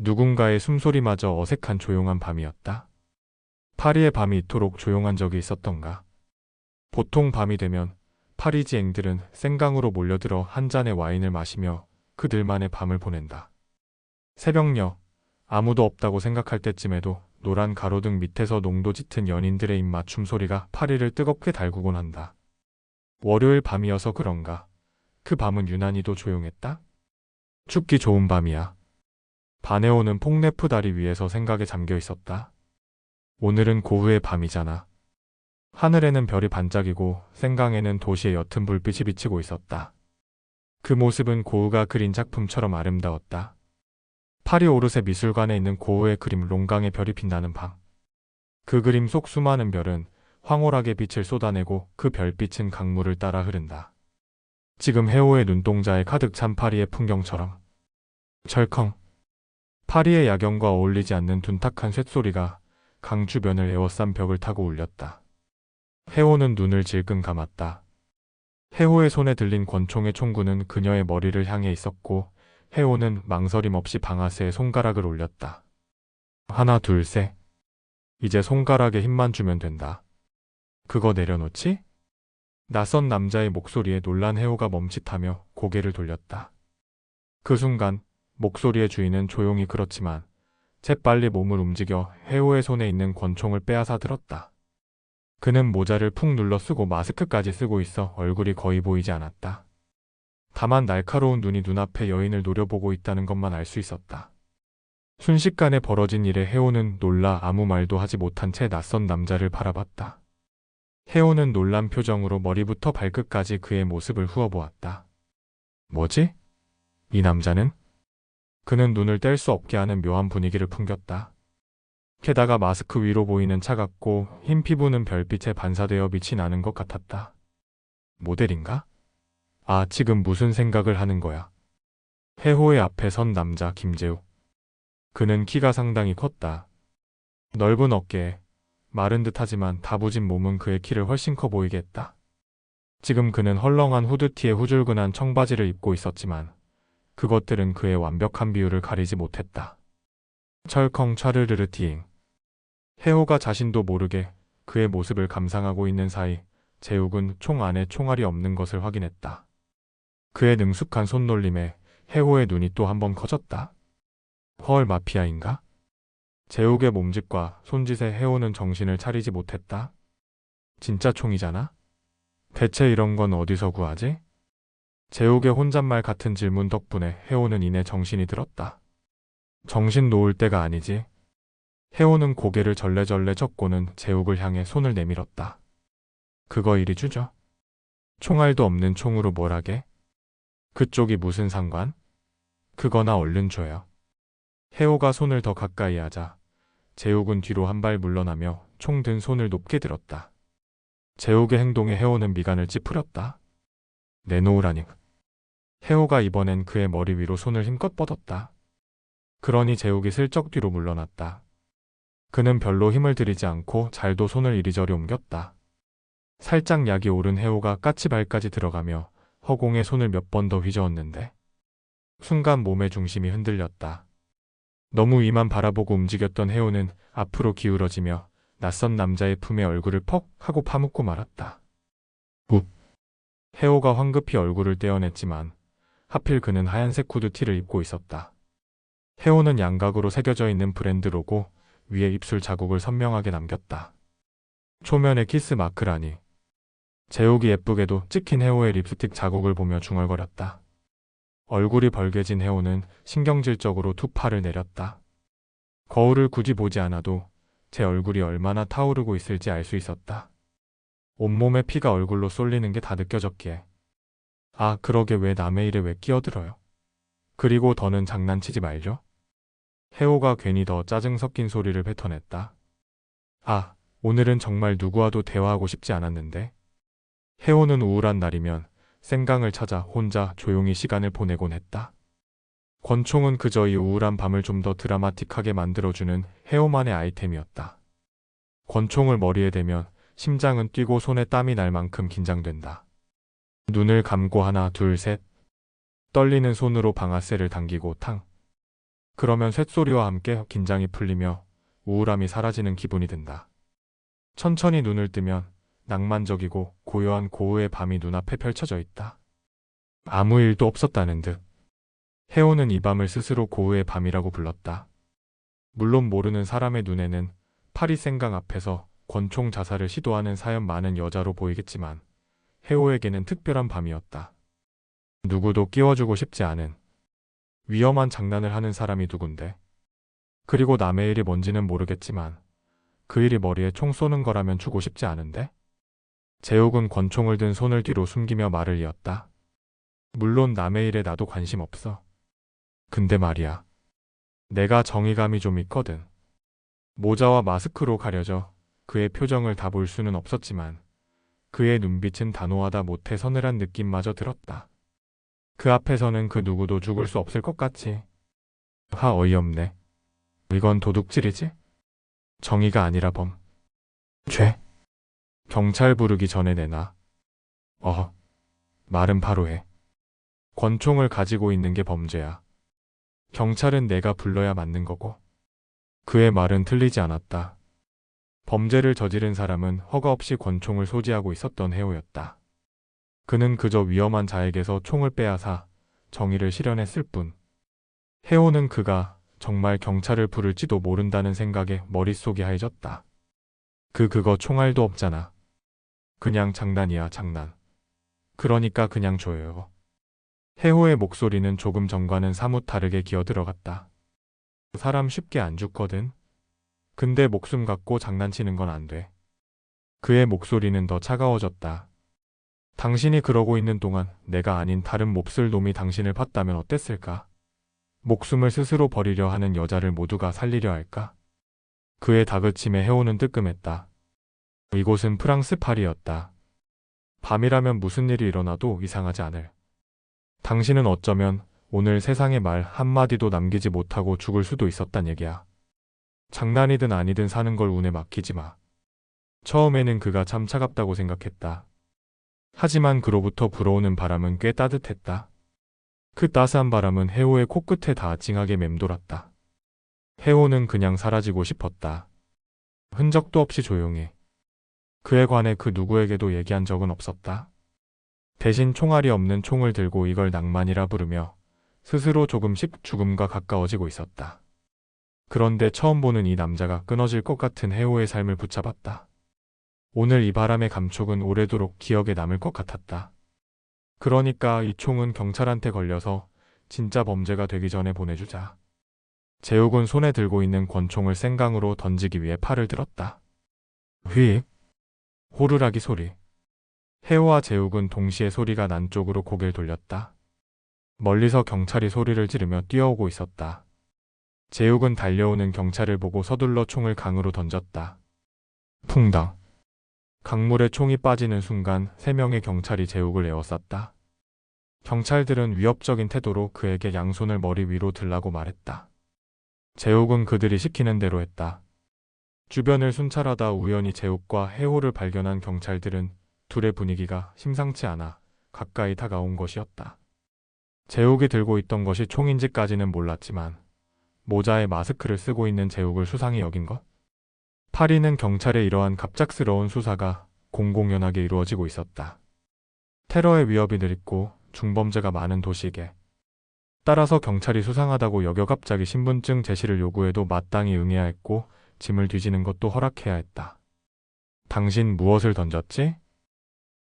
누군가의 숨소리마저 어색한 조용한 밤이었다. 파리의 밤이 이토록 조용한 적이 있었던가. 보통 밤이 되면 파리지앵들은 생강으로 몰려들어 한 잔의 와인을 마시며 그들만의 밤을 보낸다. 새벽녘, 아무도 없다고 생각할 때쯤에도 노란 가로등 밑에서 농도 짙은 연인들의 입맞춤 소리가 파리를 뜨겁게 달구곤 한다. 월요일 밤이어서 그런가. 그 밤은 유난히도 조용했다. 춥기 좋은 밤이야. 반에 오는 폭네프 다리 위에서 생각에 잠겨 있었다. 오늘은 고흐의 밤이잖아. 하늘에는 별이 반짝이고 생강에는 도시의 옅은 불빛이 비치고 있었다. 그 모습은 고흐가 그린 작품처럼 아름다웠다. 파리 오르세 미술관에 있는 고흐의 그림 롱강의 별이 빛나는 밤. 그 그림 속 수많은 별은 황홀하게 빛을 쏟아내고 그 별빛은 강물을 따라 흐른다. 지금 해오의 눈동자에 가득 찬 파리의 풍경처럼. 철컹. 파리의 야경과 어울리지 않는 둔탁한 쇳소리가 강 주변을 에워싼 벽을 타고 울렸다. 해오는 눈을 질끈 감았다. 해오의 손에 들린 권총의 총구는 그녀의 머리를 향해 있었고 해오는 망설임 없이 방아쇠에 손가락을 올렸다. 하나 둘 셋. 이제 손가락에 힘만 주면 된다. 그거 내려놓지? 낯선 남자의 목소리에 놀란 해오가 멈칫하며 고개를 돌렸다. 그 순간 목소리의 주인은 조용히 그렇지만 재빨리 몸을 움직여 해오의 손에 있는 권총을 빼앗아 들었다. 그는 모자를 푹 눌러 쓰고 마스크까지 쓰고 있어 얼굴이 거의 보이지 않았다. 다만 날카로운 눈이 눈앞에 여인을 노려보고 있다는 것만 알 수 있었다. 순식간에 벌어진 일에 해오는 놀라 아무 말도 하지 못한 채 낯선 남자를 바라봤다. 해오는 놀란 표정으로 머리부터 발끝까지 그의 모습을 후어보았다. 뭐지? 이 남자는? 그는 눈을 뗄 수 없게 하는 묘한 분위기를 풍겼다. 게다가 마스크 위로 보이는 차갑고 흰 피부는 별빛에 반사되어 빛이 나는 것 같았다. 모델인가? 아, 지금 무슨 생각을 하는 거야? 해호의 앞에 선 남자 김재우. 그는 키가 상당히 컸다. 넓은 어깨에 마른 듯하지만 다부진 몸은 그의 키를 훨씬 커 보이게 했다. 지금 그는 헐렁한 후드티에 후줄근한 청바지를 입고 있었지만 그것들은 그의 완벽한 비율을 가리지 못했다. 철컹 차르르르 티잉. 해호가 자신도 모르게 그의 모습을 감상하고 있는 사이 재욱은 총 안에 총알이 없는 것을 확인했다. 그의 능숙한 손놀림에 해호의 눈이 또 한 번 커졌다. 헐, 마피아인가? 재욱의 몸짓과 손짓에 해호는 정신을 차리지 못했다. 진짜 총이잖아? 대체 이런 건 어디서 구하지? 재욱의 혼잣말 같은 질문 덕분에 해호는 이내 정신이 들었다. 정신 놓을 때가 아니지. 해오는 고개를 절레절레 젓고는 재욱을 향해 손을 내밀었다. 그거 이리 주죠. 총알도 없는 총으로 뭘 하게? 그쪽이 무슨 상관? 그거나 얼른 줘요. 해오가 손을 더 가까이 하자 재욱은 뒤로 한 발 물러나며 총 든 손을 높게 들었다. 재욱의 행동에 해오는 미간을 찌푸렸다. 내놓으라니. 해오가 이번엔 그의 머리 위로 손을 힘껏 뻗었다. 그러니 재욱이 슬쩍 뒤로 물러났다. 그는 별로 힘을 들이지 않고 잘도 손을 이리저리 옮겼다. 살짝 약이 오른 해오가 까치발까지 들어가며 허공에 손을 몇 번 더 휘저었는데 순간 몸의 중심이 흔들렸다. 너무 위만 바라보고 움직였던 해오는 앞으로 기울어지며 낯선 남자의 품에 얼굴을 퍽 하고 파묻고 말았다. 욱. 해오가 황급히 얼굴을 떼어냈지만 하필 그는 하얀색 후드티를 입고 있었다. 해오는 양각으로 새겨져 있는 브랜드 로고 위에 입술 자국을 선명하게 남겼다. 초면에 키스 마크라니. 재욱이 예쁘게도 찍힌 해오의 립스틱 자국을 보며 중얼거렸다. 얼굴이 벌개진 해오는 신경질적으로 두 팔을 내렸다. 거울을 굳이 보지 않아도 제 얼굴이 얼마나 타오르고 있을지 알 수 있었다. 온몸에 피가 얼굴로 쏠리는 게 다 느껴졌기에. 아, 그러게 왜 남의 일에 왜 끼어들어요? 그리고 더는 장난치지 말죠. 해오가 괜히 더 짜증 섞인 소리를 뱉어냈다. 아, 오늘은 정말 누구와도 대화하고 싶지 않았는데. 해오는 우울한 날이면 생강을 찾아 혼자 조용히 시간을 보내곤 했다. 권총은 그저 이 우울한 밤을 좀 더 드라마틱하게 만들어주는 해오만의 아이템이었다. 권총을 머리에 대면 심장은 뛰고 손에 땀이 날 만큼 긴장된다. 눈을 감고 하나 둘 셋. 떨리는 손으로 방아쇠를 당기고 탕. 그러면 쇳소리와 함께 긴장이 풀리며 우울함이 사라지는 기분이 든다. 천천히 눈을 뜨면 낭만적이고 고요한 고흐의 밤이 눈앞에 펼쳐져 있다. 아무 일도 없었다는 듯. 해오는 이 밤을 스스로 고흐의 밤이라고 불렀다. 물론 모르는 사람의 눈에는 파리 생강 앞에서 권총 자살을 시도하는 사연 많은 여자로 보이겠지만 해오에게는 특별한 밤이었다. 누구도 끼워주고 싶지 않은 위험한 장난을 하는 사람이 누군데. 그리고 남의 일이 뭔지는 모르겠지만 그 일이 머리에 총 쏘는 거라면 주고 싶지 않은데. 제욱은 권총을 든 손을 뒤로 숨기며 말을 이었다. 물론 남의 일에 나도 관심 없어. 근데 말이야. 내가 정의감이 좀 있거든. 모자와 마스크로 가려져 그의 표정을 다 볼 수는 없었지만 그의 눈빛은 단호하다 못해 서늘한 느낌마저 들었다. 그 앞에서는 그 누구도 죽을 수 없을 것 같지. 하, 어이없네. 이건 도둑질이지? 정의가 아니라 죄. 경찰 부르기 전에 내놔. 말은 바로 해. 권총을 가지고 있는 게 범죄야. 경찰은 내가 불러야 맞는 거고. 그의 말은 틀리지 않았다. 범죄를 저지른 사람은 허가 없이 권총을 소지하고 있었던 해오였다. 그는 그저 위험한 자에게서 총을 빼앗아 정의를 실현했을 뿐. 해오는 그가 정말 경찰을 부를지도 모른다는 생각에 머릿속이 하얘졌다. 그거 총알도 없잖아. 그냥 장난이야, 장난. 그러니까 그냥 줘요. 해오의 목소리는 조금 전과는 사뭇 다르게 기어들어갔다. 사람 쉽게 안 죽거든. 근데 목숨 갖고 장난치는 건 안 돼. 그의 목소리는 더 차가워졌다. 당신이 그러고 있는 동안 내가 아닌 다른 몹쓸 놈이 당신을 봤다면 어땠을까? 목숨을 스스로 버리려 하는 여자를 모두가 살리려 할까? 그의 다그침에 해오는 뜨끔했다. 이곳은 프랑스 파리였다. 밤이라면 무슨 일이 일어나도 이상하지 않을. 당신은 어쩌면 오늘 세상에 말 한마디도 남기지 못하고 죽을 수도 있었단 얘기야. 장난이든 아니든 사는 걸 운에 맡기지 마. 처음에는 그가 참 차갑다고 생각했다. 하지만 그로부터 불어오는 바람은 꽤 따뜻했다. 그 따스한 바람은 해오의 코끝에 다 찡하게 맴돌았다. 해오는 그냥 사라지고 싶었다. 흔적도 없이 조용해. 그에 관해 그 누구에게도 얘기한 적은 없었다. 대신 총알이 없는 총을 들고 이걸 낭만이라 부르며 스스로 조금씩 죽음과 가까워지고 있었다. 그런데 처음 보는 이 남자가 끊어질 것 같은 해오의 삶을 붙잡았다. 오늘 이 바람의 감촉은 오래도록 기억에 남을 것 같았다. 그러니까 이 총은 경찰한테 걸려서 진짜 범죄가 되기 전에 보내주자. 제욱은 손에 들고 있는 권총을 생강으로 던지기 위해 팔을 들었다. 휙! 호루라기 소리. 해오와 제욱은 동시에 소리가 난 쪽으로 고개를 돌렸다. 멀리서 경찰이 소리를 지르며 뛰어오고 있었다. 제욱은 달려오는 경찰을 보고 서둘러 총을 강으로 던졌다. 퐁당. 강물에 총이 빠지는 순간 3명의 경찰이 제욱을 에워쌌다. 경찰들은 위협적인 태도로 그에게 양손을 머리 위로 들라고 말했다. 제욱은 그들이 시키는 대로 했다. 주변을 순찰하다 우연히 제욱과 해오를 발견한 경찰들은 둘의 분위기가 심상치 않아 가까이 다가온 것이었다. 제욱이 들고 있던 것이 총인지까지는 몰랐지만 모자에 마스크를 쓰고 있는 제욱을 수상히 여긴 것? 파리는 경찰의 이러한 갑작스러운 수사가 공공연하게 이루어지고 있었다. 테러의 위협이 늘있고 중범죄가 많은 도시이게. 따라서 경찰이 수상하다고 여겨 갑자기 신분증 제시를 요구해도 마땅히 응해야 했고 짐을 뒤지는 것도 허락해야 했다. 당신 무엇을 던졌지?